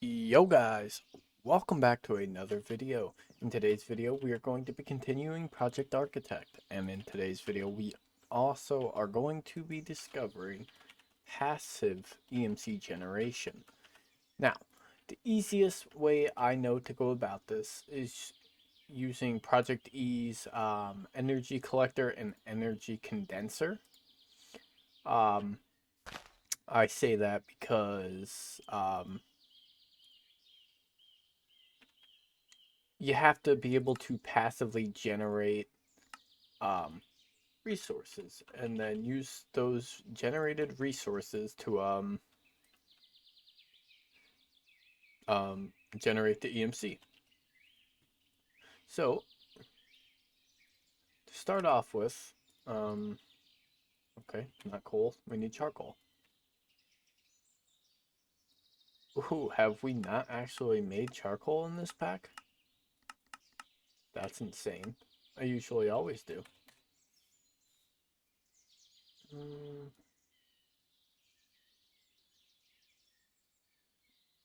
Yo guys, welcome back to another video. In today's video we are going to be continuing Project Architect, and in today's video we also are going to be discovering passive EMC generation. Now, the easiest way I know to go about this is using Project E's energy collector and energy condenser. I say that because you have to be able to passively generate resources and then use those generated resources to generate the EMC. So to start off with, okay, not coal, we need charcoal. Ooh, have we not actually made charcoal in this pack? That's insane. I usually always do.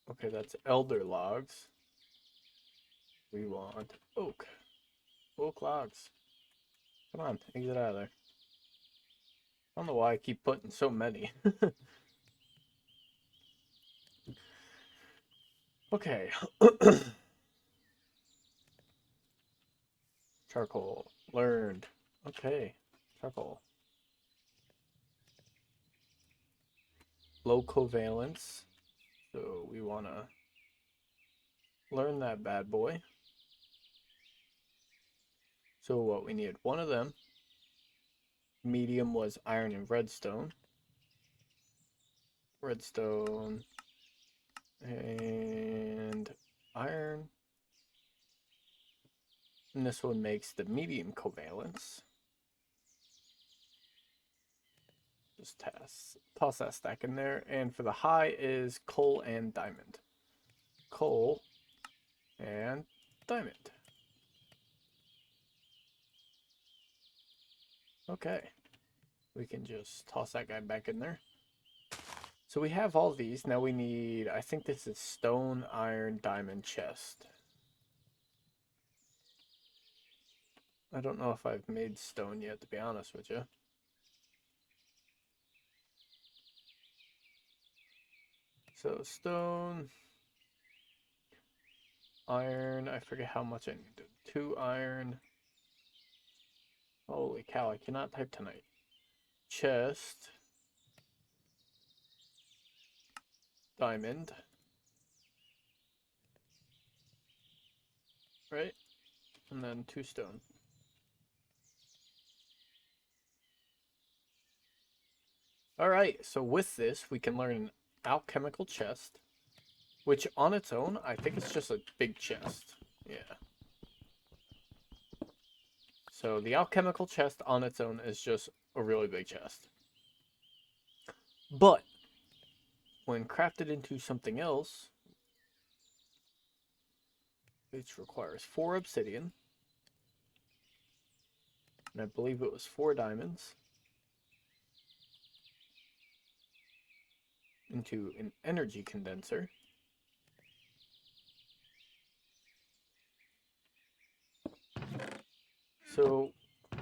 Okay, that's elder logs. We want oak. Oak logs. Come on, exit out of there. I don't know why I keep putting so many. Okay. Charcoal. Learned. Okay. Charcoal. Low covalence. So we want to learn that bad boy. So what we need, one of them. Medium was iron and redstone. Redstone. And iron. And this one makes the medium covalence. Just toss that stack in there. And for the high is coal and diamond. Coal and diamond. Okay. We can just toss that guy back in there. So we have all these. Now we need, I think this is stone, iron, diamond, chest. I don't know if I've made stone yet, to be honest with you. So stone, iron, I forget how much I need. 2 iron. Holy cow, I cannot type tonight. Chest. Diamond. Right? And then 2 stone. Alright, so with this, we can learn an alchemical chest, which on its own, I think it's just a big chest. Yeah. So the alchemical chest on its own is just a really big chest. But when crafted into something else, which requires 4 obsidian, and I believe it was 4 diamonds, into an energy condenser. So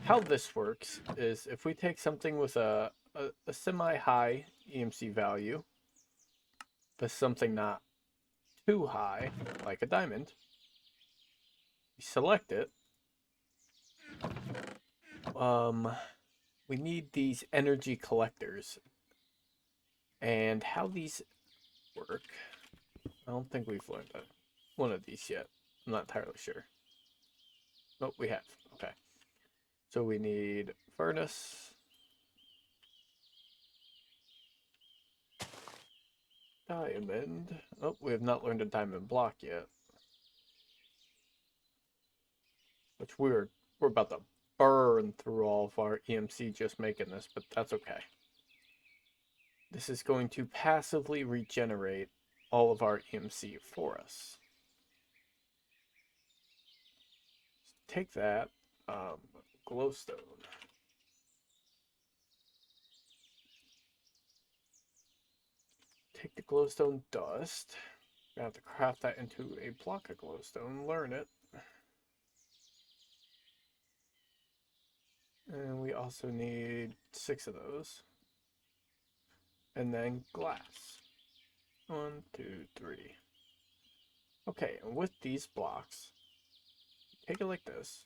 how this works is if we take something with a semi-high EMC value, but something not too high, like a diamond, we select it. We need these energy collectors. And how these work, I don't think we've learned one of these yet. I'm not entirely sure. Oh, we have. Okay. So we need furnace. Diamond. Oh, we have not learned a diamond block yet. Which we're about to burn through all of our EMC just making this, but that's okay. This is going to passively regenerate all of our EMC for us. Take that, glowstone. Take the glowstone dust. We have to craft that into a block of glowstone, learn it. And we also need 6 of those. And then glass. 1, 2, 3. Okay, and with these blocks, take it like this,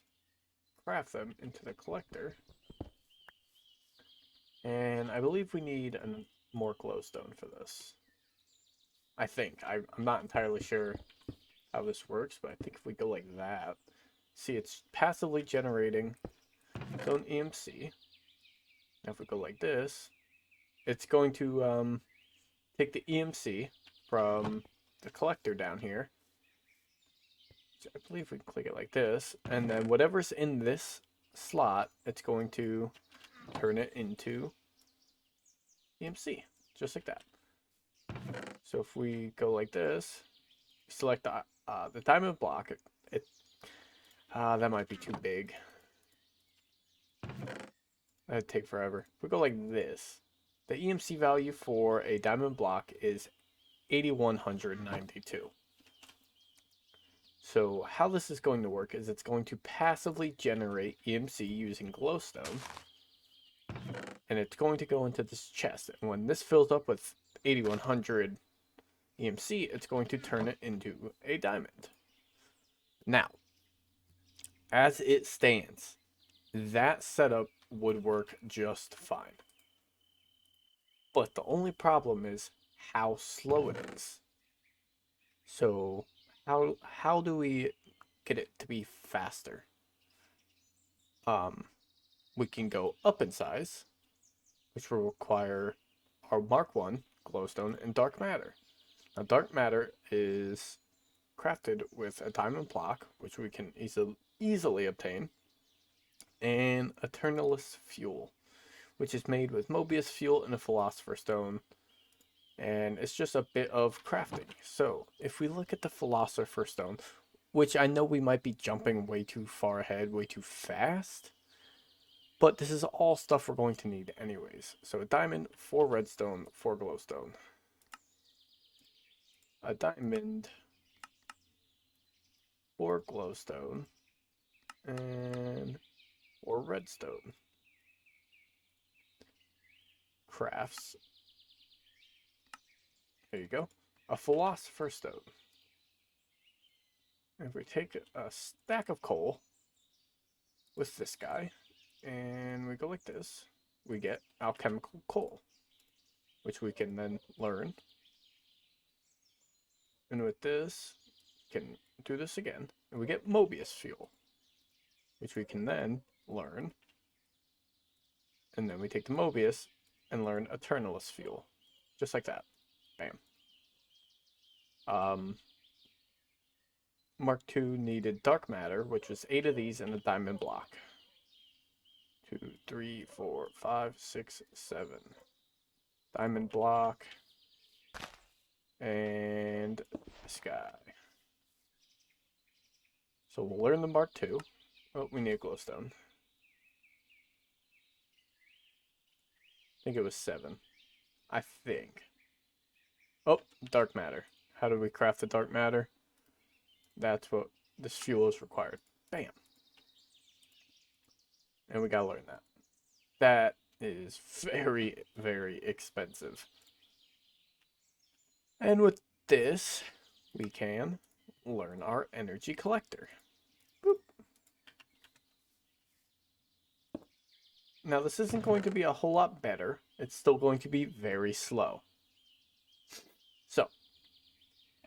craft them into the collector. And I believe we need more glowstone for this. I think. I'm not entirely sure how this works, but I think if we go like that, see, it's passively generating its own EMC. Now if we go like this, it's going to take the EMC from the collector down here. So I believe we can click it like this, and then whatever's in this slot, it's going to turn it into EMC, just like that. So if we go like this, select the diamond block. That might be too big. That'd take forever. If we go like this, the EMC value for a diamond block is 8192. So how this is going to work is it's going to passively generate EMC using glowstone, and it's going to go into this chest. And when this fills up with 8100 EMC, it's going to turn it into a diamond. Now, as it stands, that setup would work just fine. But the only problem is how slow it is. So how do we get it to be faster? We can go up in size, which will require our Mark 1 glowstone and dark matter. Now dark matter is crafted with a diamond block, which we can easily obtain, and Eternalist fuel, which is made with Mobius fuel and a Philosopher's Stone, and it's just a bit of crafting. So if we look at the Philosopher's Stone, which I know we might be jumping way too far ahead, way too fast, but this is all stuff we're going to need anyways. So a diamond, 4 redstone, 4 glowstone. A diamond, 4 glowstone, and 4 redstone. Crafts. There you go. A Philosopher's Stone. If we take a stack of coal with this guy, and we go like this, we get alchemical coal, which we can then learn. And with this, we can do this again, and we get Mobius fuel, which we can then learn. And then we take the Mobius and learn Eternalist fuel, just like that. Bam. Mark II needed dark matter, which was 8 of these and a diamond block. 2, 3, 4, 5, 6, 7. Diamond block. And this guy. So we'll learn the Mark II. Oh, we need a glowstone. I think it was 7. I think. Oh, dark matter. How do we craft the dark matter? That's what this fuel is required. Bam. And we gotta learn that. That is very, very expensive. And with this, we can learn our energy collector. Boop. Now this isn't going to be a whole lot better. It's still going to be very slow. So,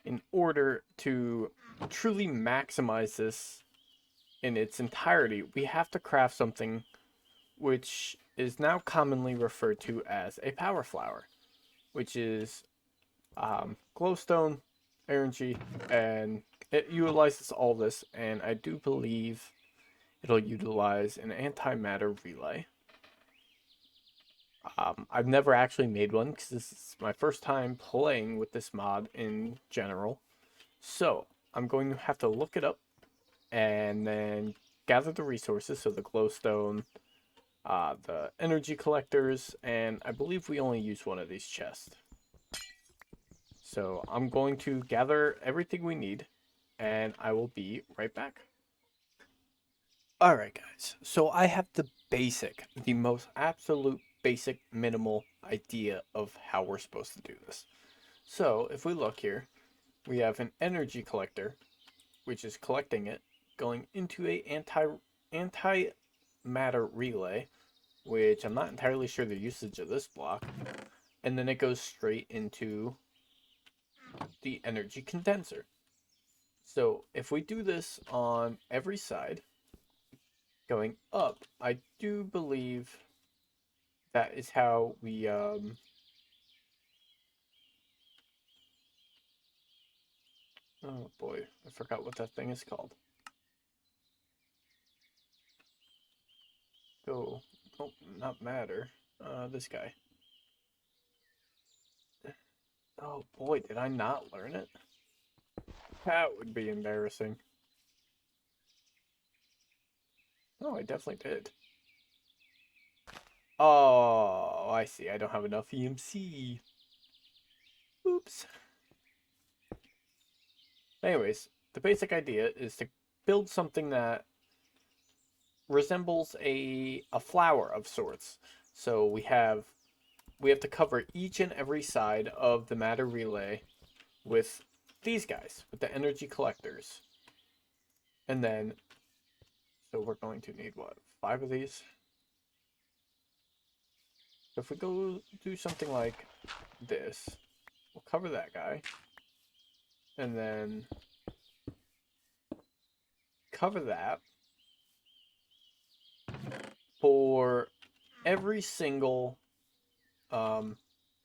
in order to truly maximize this in its entirety, we have to craft something which is now commonly referred to as a power flower, which is glowstone, energy, and it utilizes all this, and I do believe it'll utilize an antimatter relay. I've never actually made one because this is my first time playing with this mod in general. So I'm going to have to look it up and then gather the resources. So the glowstone, the energy collectors, and I believe we only use one of these chests. So I'm going to gather everything we need, and I will be right back. Alright guys, so I have the most absolute basic minimal idea of how we're supposed to do this. So if we look here, we have an energy collector, which is collecting it, going into a anti-matter relay, which I'm not entirely sure the usage of this block, and then it goes straight into the energy condenser. So if we do this on every side, going up, I do believe that is how we, oh boy, I forgot what that thing is called. Go, oh, not matter, this guy. Oh boy, did I not learn it? That would be embarrassing. Oh, I definitely did. Oh, I see. I don't have enough EMC. Oops. Anyways, the basic idea is to build something that resembles a flower of sorts. So we have to cover each and every side of the matter relay with these guys, with the energy collectors. And then, so we're going to need what, 5 of these? So if we go do something like this, we'll cover that guy. And then cover that for every single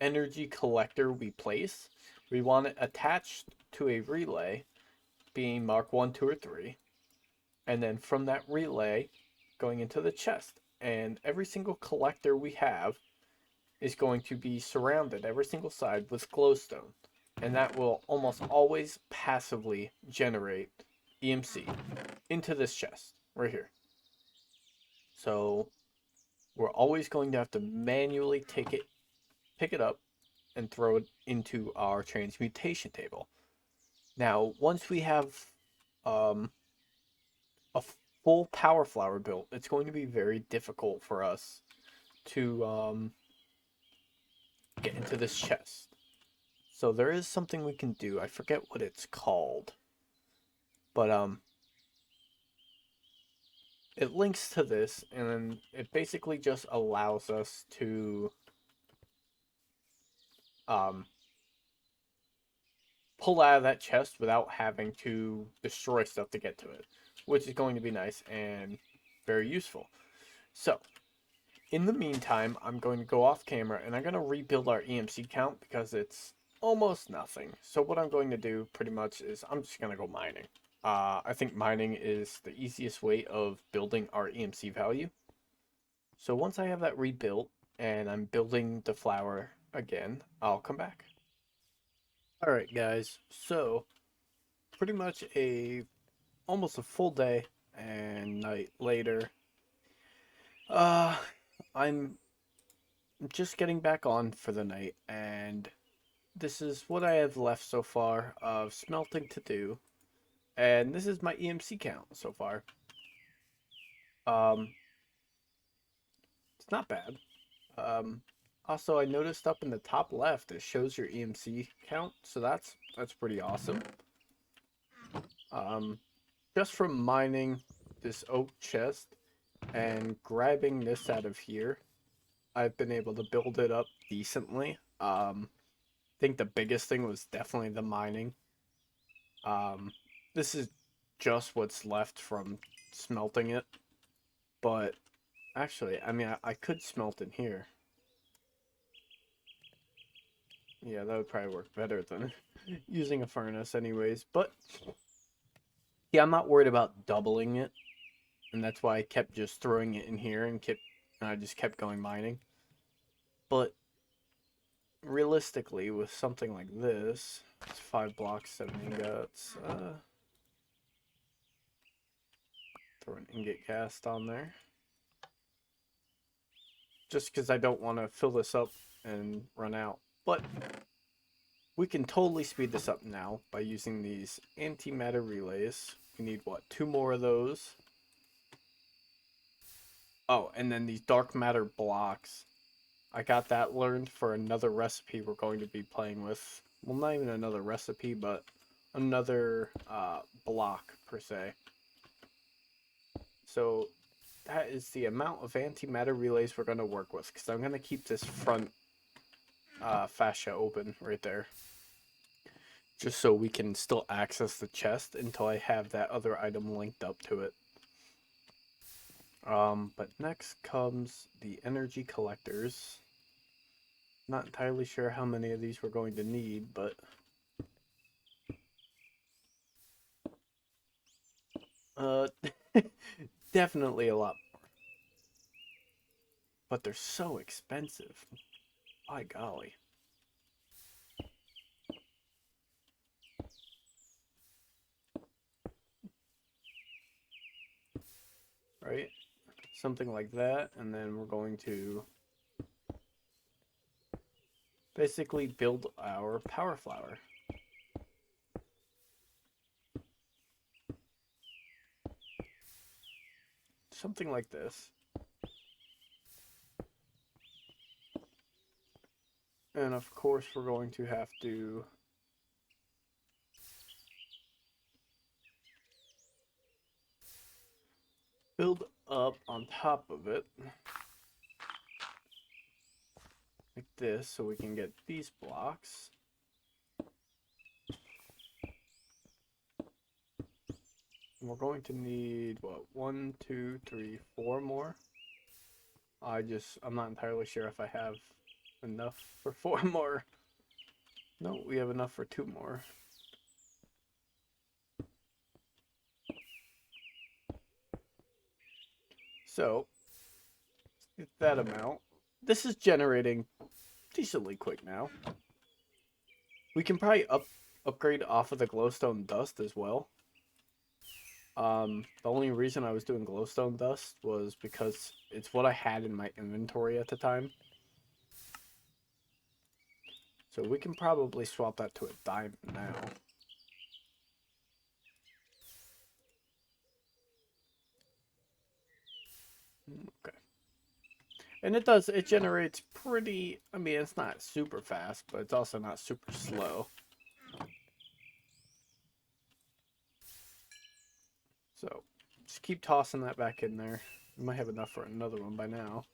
energy collector we place. We want it attached to a relay being mark 1, 2, or 3. And then from that relay going into the chest. And every single collector we have is going to be surrounded, every single side, with glowstone. And that will almost always passively generate EMC into this chest right here. So we're always going to have to manually pick it up, and throw it into our transmutation table. Now, once we have a full power flower built, it's going to be very difficult for us to get into this chest. So there is something we can do. I forget what it's called, but it links to this, and it basically just allows us to pull out of that chest without having to destroy stuff to get to it, which is going to be nice and very useful. So, in the meantime, I'm going to go off camera and I'm going to rebuild our EMC count because it's almost nothing. So what I'm going to do pretty much is I'm just going to go mining. I think mining is the easiest way of building our EMC value. So once I have that rebuilt and I'm building the flower again, I'll come back. Alright guys, so pretty much almost a full day and night later, I'm just getting back on for the night, and this is what I have left so far of smelting to do, and this is my EMC count so far. It's not bad. Also, I noticed up in the top left it shows your EMC count, so that's pretty awesome. Just from mining this oak chest and grabbing this out of here, I've been able to build it up decently. I think the biggest thing was definitely the mining. This is just what's left from smelting it, but actually, I mean, I could smelt in here. Yeah, that would probably work better than using a furnace anyways, but yeah, I'm not worried about doubling it, and that's why I kept just throwing it in here and I just kept going mining. But realistically, with something like this, it's 5 blocks, 7 ingots, throw an ingot cast on there. Just because I don't want to fill this up and run out. But we can totally speed this up now by using these antimatter relays. We need, what, 2 more of those? Oh, and then these dark matter blocks. I got that learned for another recipe we're going to be playing with. Well, not even another recipe, but another block, per se. So that is the amount of antimatter relays we're going to work with, because I'm going to keep this front fascia open right there, just so we can still access the chest until I have that other item linked up to it. But next comes the energy collectors. Not entirely sure how many of these we're going to need, but definitely a lot more. But they're so expensive. By golly. Right? Something like that, and then we're going to basically build our power flower. Something like this. And of course we're going to have to build up on top of it like this, so we can get these blocks. And we're going to need, what, 1, 2, 3, 4 more? I'm not entirely sure if I have enough for 4 more. No, we have enough for 2 more. So, get that amount. This is generating decently quick now. We can probably upgrade off of the glowstone dust as well. The only reason I was doing glowstone dust was because it's what I had in my inventory at the time. So we can probably swap that to a diamond now. Okay. And it generates pretty, I mean, it's not super fast, but it's also not super slow. So, just keep tossing that back in there. We might have enough for another one by now.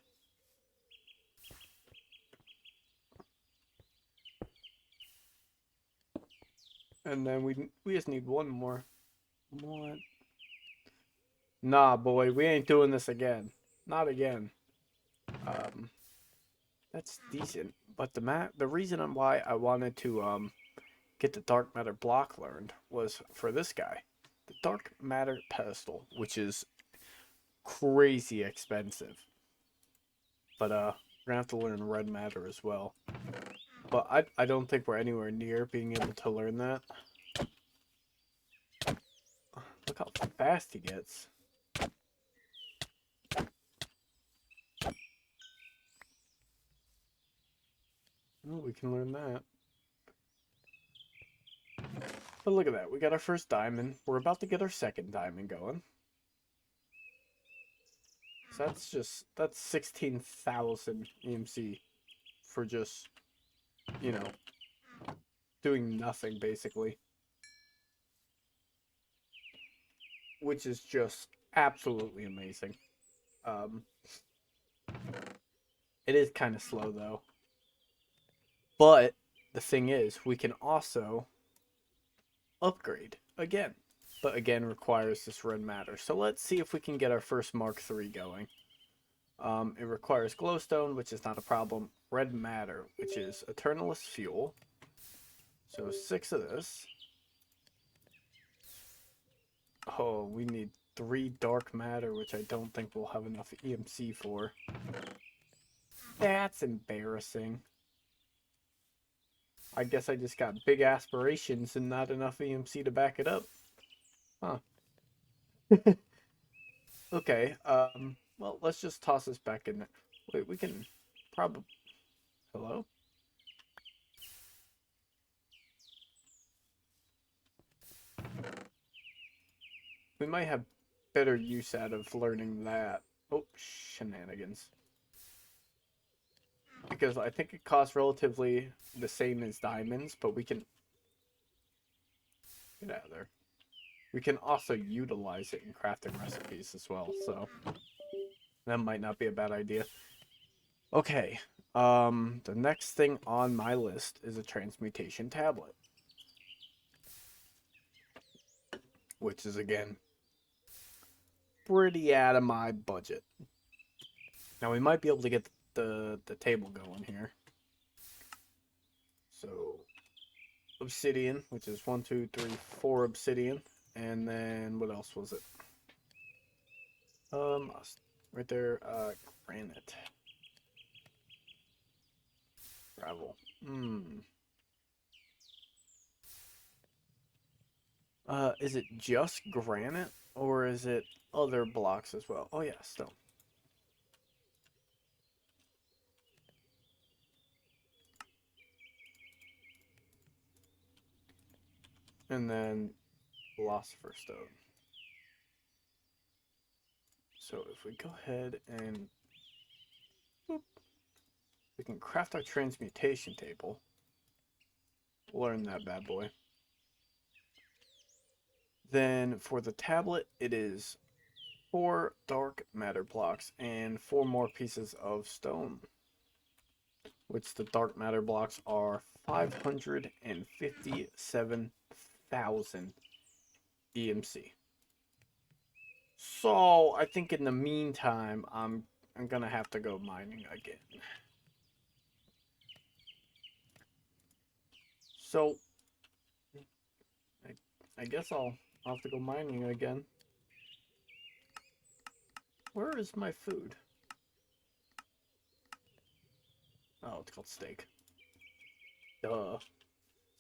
And then we just need one more. What? Nah, boy, we ain't doing this again. Not again. That's decent. But the reason why I wanted to get the dark matter block learned was for this guy. The dark matter pedestal, which is crazy expensive. But we're gonna have to learn red matter as well. But I don't think we're anywhere near being able to learn that. Look how fast he gets. Oh, we can learn that. But look at that. We got our first diamond. We're about to get our second diamond going. So that's 16,000 EMC for just, you know, doing nothing basically. Which is just absolutely amazing. It is kind of slow though. But the thing is, we can also upgrade again. But again, requires this red matter. So let's see if we can get our first Mark III going. It requires glowstone, which is not a problem. Red matter, which is eternalist fuel. So 6 of this. Oh, we need 3 dark matter, which I don't think we'll have enough EMC for. That's embarrassing. I guess I just got big aspirations and not enough EMC to back it up. Huh. Okay, well, let's just toss this back in there. Wait, we can probably... Hello? we might have better use out of learning that. Oh, shenanigans. Because I think it costs relatively the same as diamonds, but we can get out of there. We can also utilize it in crafting recipes as well, so that might not be a bad idea. Okay, the next thing on my list is a transmutation tablet, which is again pretty out of my budget. Now we might be able to get the table going here. So obsidian, which is 1, 2, 3, 4 obsidian, and then what else was it? Right there, granite, gravel. Is it just granite or is it other blocks as well? Oh yeah, stone. And then philosopher's stone. So if we go ahead and boop, we can craft our transmutation table. Learn that bad boy. Then for the tablet, it is 4 dark matter blocks and 4 more pieces of stone. Which the dark matter blocks are 557,000 EMC. So I think in the meantime, I'm gonna have to go mining again. So I guess I'll have to go mining again. Where is my food? Oh, it's called steak. Duh.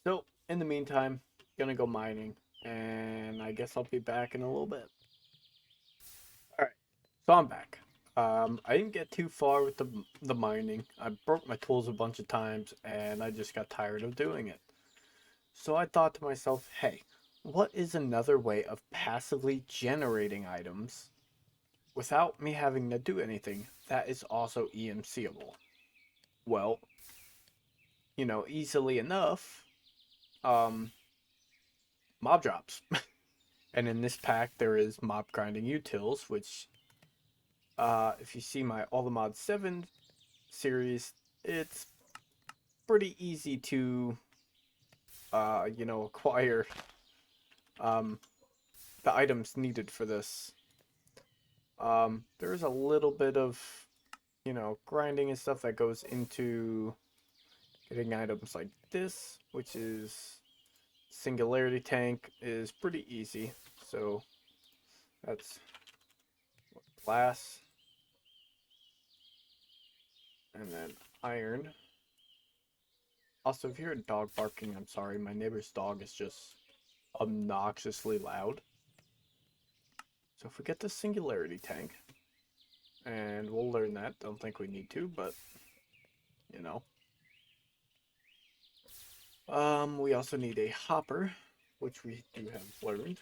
So in the meantime, gonna go mining, and I guess I'll be back in a little bit. All right, so I'm back. I didn't get too far with the mining. I broke my tools a bunch of times, and I just got tired of doing it. So I thought to myself, hey, what is another way of passively generating items without me having to do anything that is also EMCable? Well, easily enough, mob drops. And in this pack, there is mob grinding utils, which, if you see my All the Mods 7 series, it's pretty easy to, acquire the items needed for this. There's a little bit of, grinding and stuff that goes into getting items like this, which is Singularity Tank is pretty easy. So that's glass. And then iron. Also, if you hear a dog barking, I'm sorry. My neighbor's dog is just obnoxiously loud. So if we get the Singularity Tank, and we'll learn that. Don't think we need to, but, we also need a hopper, which we do have learned.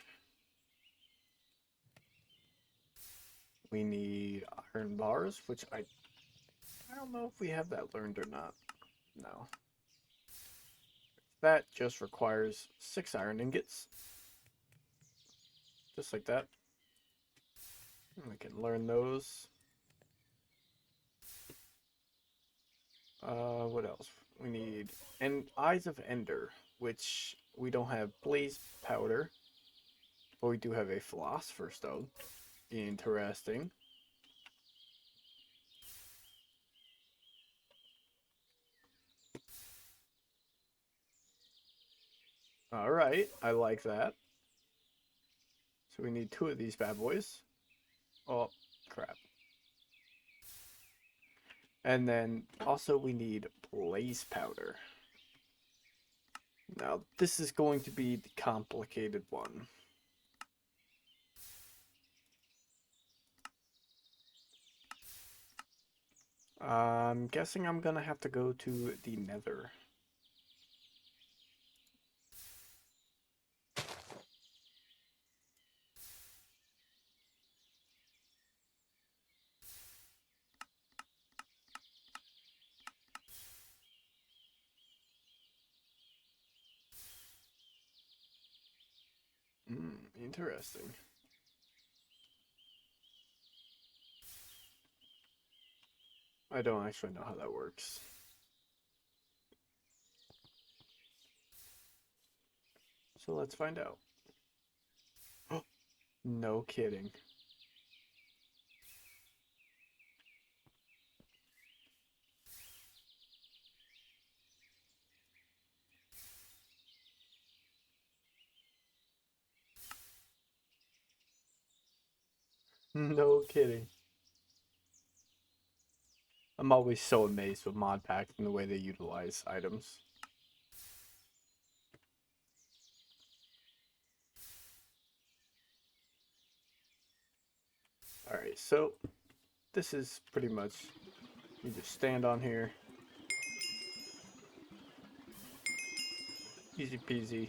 We need iron bars, which I don't know if we have that learned or not. No. That just requires 6 iron ingots. Just like that. And we can learn those. What else? We need Eyes of Ender, which we don't have blaze powder, but we do have a philosopher's stone. Interesting. Alright, I like that. So we need 2 of these bad boys. Oh, crap. And then also we need blaze powder. Now, this is going to be the complicated one. I'm guessing I'm gonna have to go to the Nether. Interesting. I don't actually know how that works. So let's find out. No kidding. No kidding. I'm always so amazed with Modpack and the way they utilize items. Alright, so this is pretty much, you just stand on here. Easy peasy.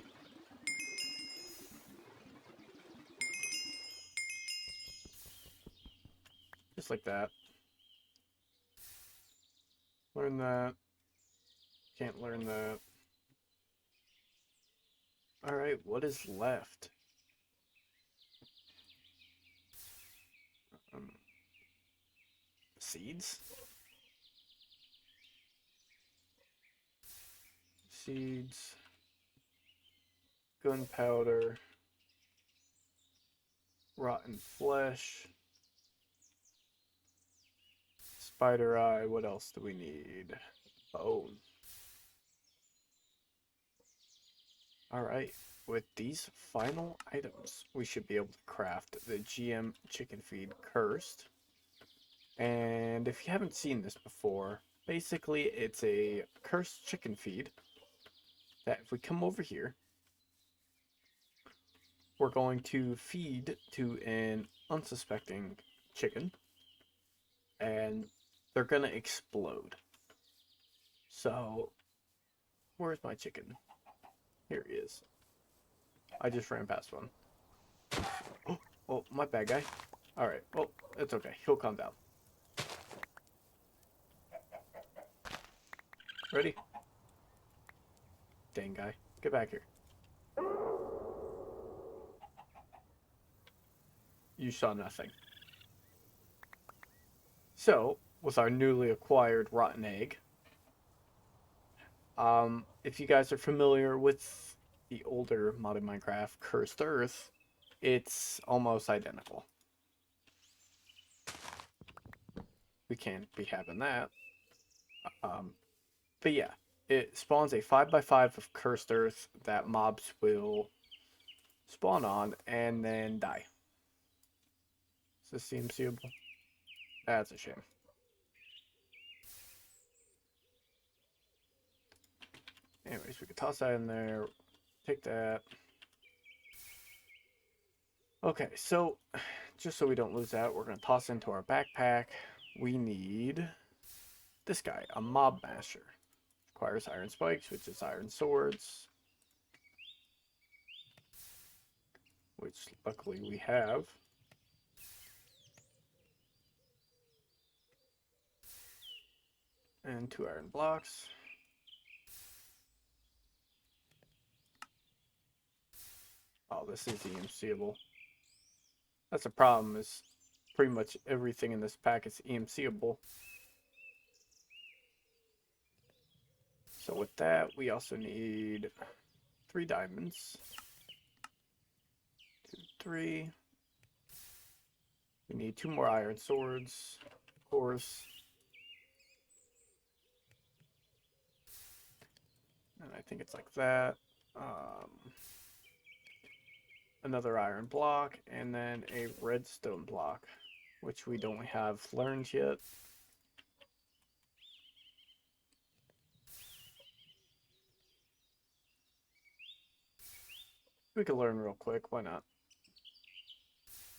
Just like that. Learn that. Can't learn that. Alright, what is left? Seeds? Seeds. Gunpowder. Rotten flesh. Spider eye. What else do we need? Bone. Alright, with these final items, we should be able to craft the GM chicken feed cursed. And if you haven't seen this before, basically it's a cursed chicken feed that if we come over here, we're going to feed to an unsuspecting chicken, and they're gonna explode. So, where's my chicken? Here he is. I just ran past one. Oh, my bad, guy. Alright, well, it's okay. He'll calm down. Ready? Dang guy. Get back here. You saw nothing. So, with our newly acquired rotten egg, if you guys are familiar with the older modded Minecraft, Cursed Earth, it's almost identical. We can't be having that. But yeah, it spawns a 5x5 of Cursed Earth that mobs will spawn on and then die. Does this seem suitable? That's a shame. Anyways, we could toss that in there. Take that. Okay, so just so we don't lose that, we're going to toss into our backpack. We need this guy, a mob masher. Requires iron spikes, which is iron swords. Which luckily we have. And 2 iron blocks. Oh, this is EMCable. That's a problem, is pretty much everything in this pack is EMCable. So with that, we also need 3 diamonds. 2, 3. We need 2 more iron swords, of course. And I think it's like that. Another iron block, and then a redstone block, which we don't have learned yet. We could learn real quick, why not?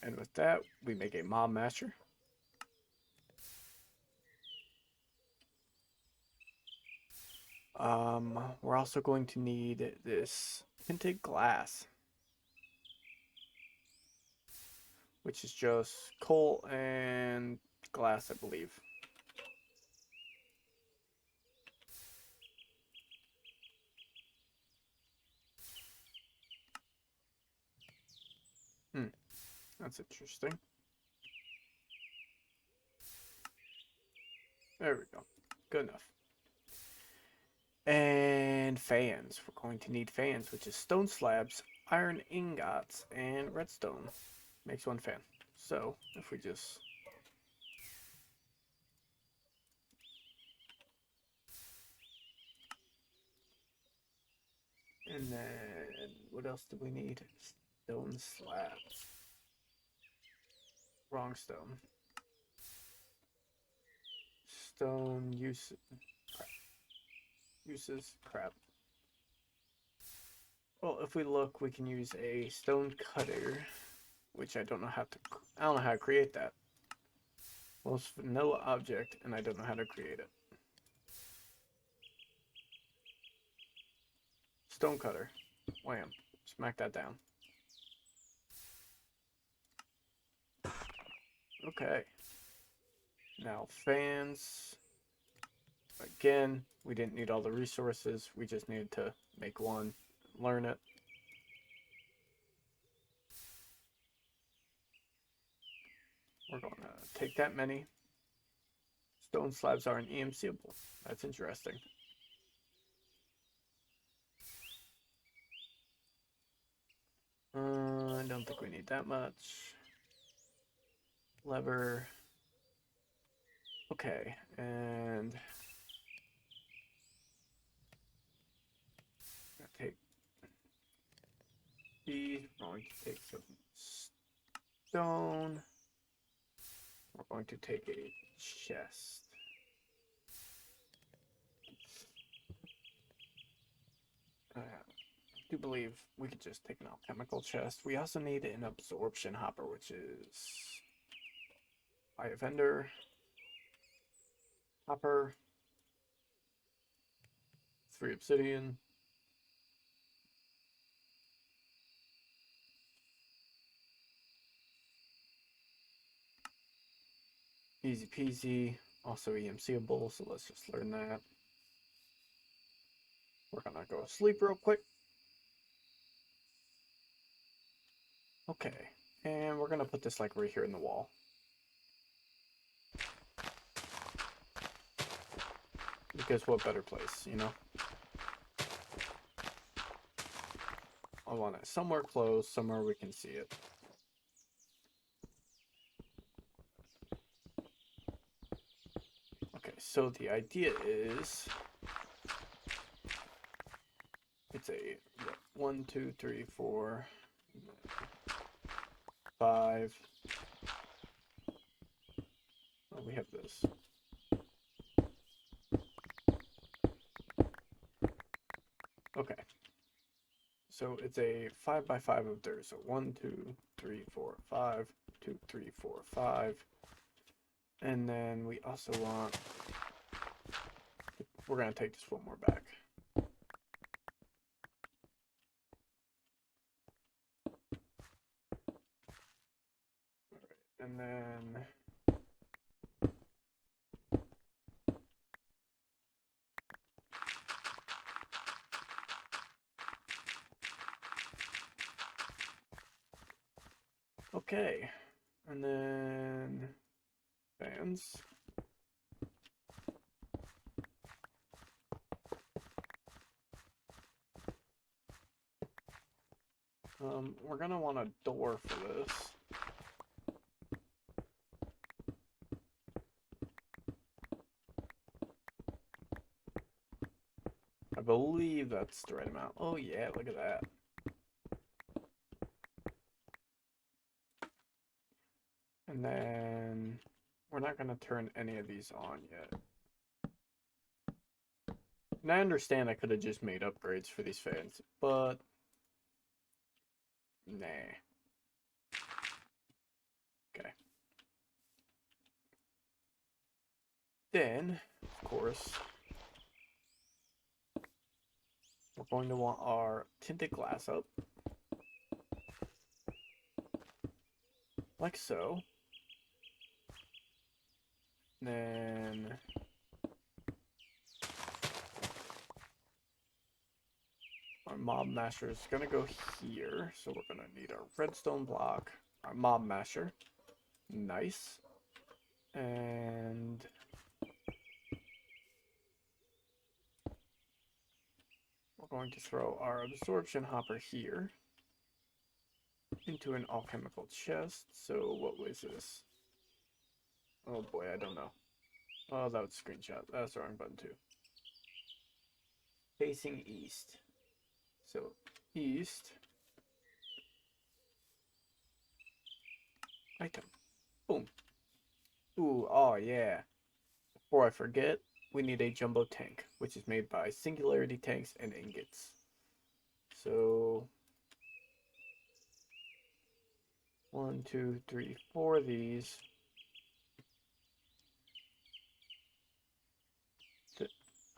And with that, we make a mob masher. We're also going to need this tinted glass, which is just coal and glass, I believe. That's interesting. There we go. Good enough. And fans. We're going to need fans, which is stone slabs, iron ingots, and redstone. Makes one fan. So, if we just... And then, what else do we need? Stone slabs. Wrong stone. Stone use... Crap. Uses... Crap. Well, if we look, we can use a stone cutter, which I don't know how to create that. Well, it's vanilla object, and I don't know how to create it. Stone cutter. Wham. Smack that down. Okay. Now fans. Again, we didn't need all the resources. We just needed to make one, learn it. We're going to take that many. Stone slabs are an EMCable. That's interesting. I don't think we need that much. Lever. Okay, and take these. We're going to take some stone. We're going to take a chest. I do believe we could just take an alchemical chest. We also need an absorption hopper, which is by a vendor. Hopper. 3 obsidian. Easy peasy. Also EMCable, so let's just learn that. We're gonna go to sleep real quick. Okay, and we're gonna put this like right here in the wall. Because what better place, you know? I want it somewhere close, somewhere we can see it. Okay, so the idea is it's a 1, 2, 3, 4, 5. Oh, we have this. Okay. So it's a 5 by 5 of dirt. So 1, 2, 3, 4, 5, 2, 3, 4, 5. And then we also want, we're going to take this one more back. All right. And then okay, and then fans. We're gonna want a door for this. I believe that's the right amount. Oh yeah, look at that. And then we're not going to turn any of these on yet. And I understand I could have just made upgrades for these fans, but nah. Okay. Then, of course, we're going to want our tinted glass up. Like so. Then our mob master is going to go here. So we're going to need our redstone block, our mob masher. Nice. And we're going to throw our absorption hopper here into an alchemical chest. So what was this? Oh boy, I don't know. Oh, that was a screenshot. That's the wrong button too. Facing east. So east. Item. Boom. Ooh, oh yeah. Before I forget, we need a jumbo tank, which is made by singularity tanks and ingots. So 1, 2, 3, 4 of these.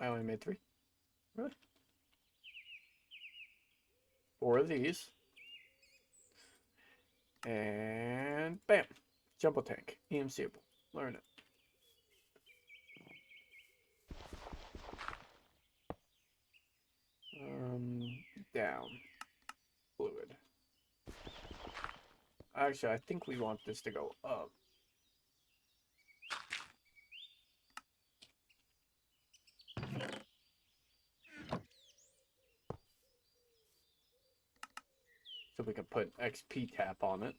I only made 3. Really? 4 of these. And bam. Jumbo tank. EMCable. Learn it. Down. Fluid. Actually, I think we want this to go up. So we can put XP tap on it.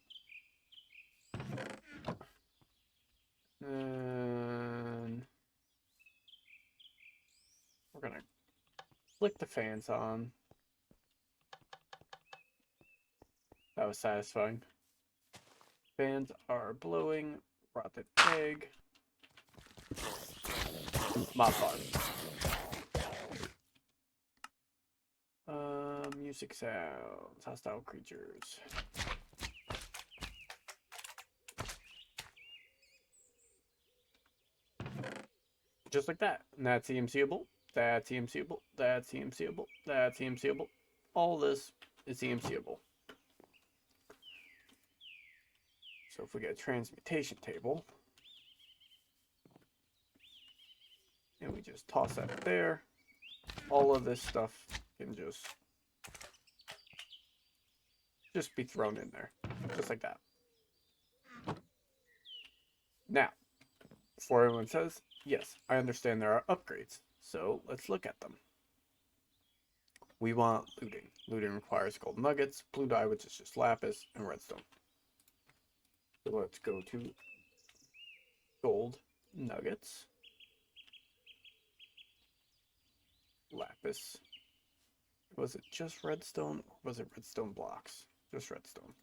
And we're gonna flick the fans on. That was satisfying. Fans are blowing. Rotten egg. Mod farm. Music sounds. Hostile creatures. Just like that. And that's EMCable. That's EMCable. That's EMCable. That's EMCable. All this is EMCable. So if we get a transmutation table, and we just toss that there, all of this stuff can just be thrown in there, just like that. Now, before everyone says, yes, I understand there are upgrades, so let's look at them. We want looting. Looting requires gold nuggets, blue dye, which is just lapis, and redstone. So let's go to gold nuggets, lapis. Was it just redstone, or was it redstone blocks? Just redstone.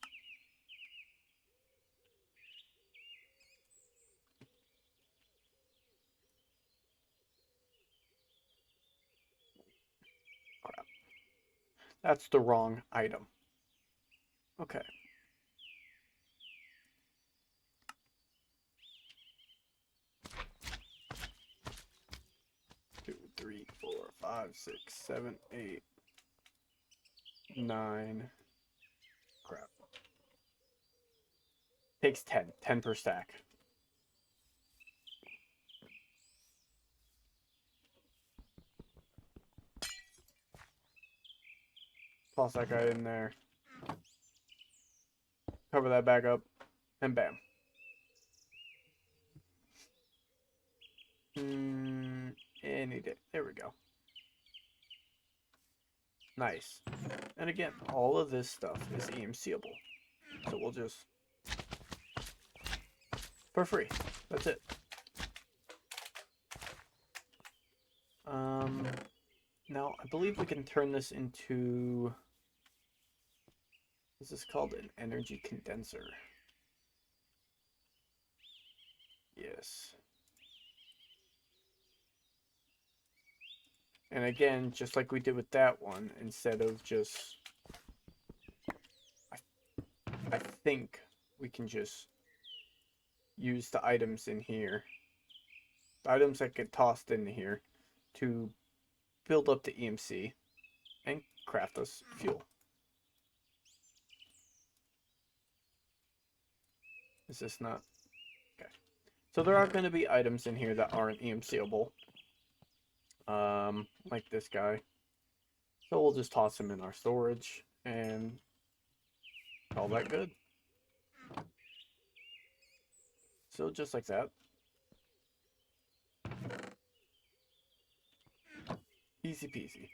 Crap. That's the wrong item. Okay. Two, 3, 4, 5, 6, 7, 8, 9. Crap. Takes 10. 10 per stack. Toss that guy in there. Cover that back up. And bam. Any day. There we go. Nice. And again, all of this stuff is EMCable. So we'll just... for free. That's it. Now, I believe we can turn this into... this is called an energy condenser. Yes. And again, just like we did with that one, instead of just... I think we can just use the items in here. The items that get tossed in here to build up the EMC and craft us fuel. Is this not? Okay. So there are going to be items in here that aren't EMCable. Like this guy. So we'll just toss him in our storage and call that good. So just like that. Easy peasy.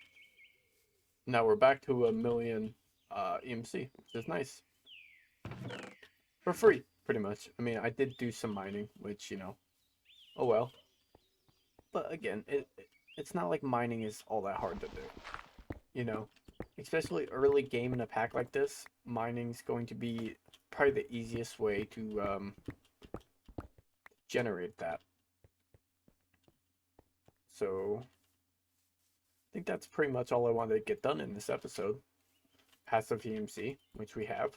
Now we're back to 1,000,000 EMC, which is nice. For free, pretty much. I mean, I did do some mining, which, you know, oh well. But again, it's not like mining is all that hard to do. You know, especially early game in a pack like this, mining's going to be probably the easiest way to generate that. So I think that's pretty much all I wanted to get done in this episode. Passive EMC, which we have.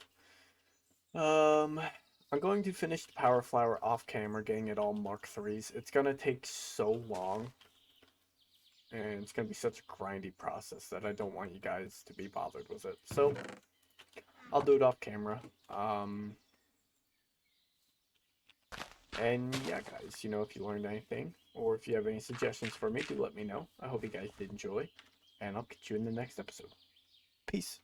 I'm going to finish the Power Flower off camera, getting it all Mark 3s. It's gonna take so long, and it's gonna be such a grindy process that I don't want you guys to be bothered with it. So I'll do it off camera. And yeah, guys, you know, if you learned anything, or if you have any suggestions for me, do let me know. I hope you guys did enjoy, and I'll catch you in the next episode. Peace.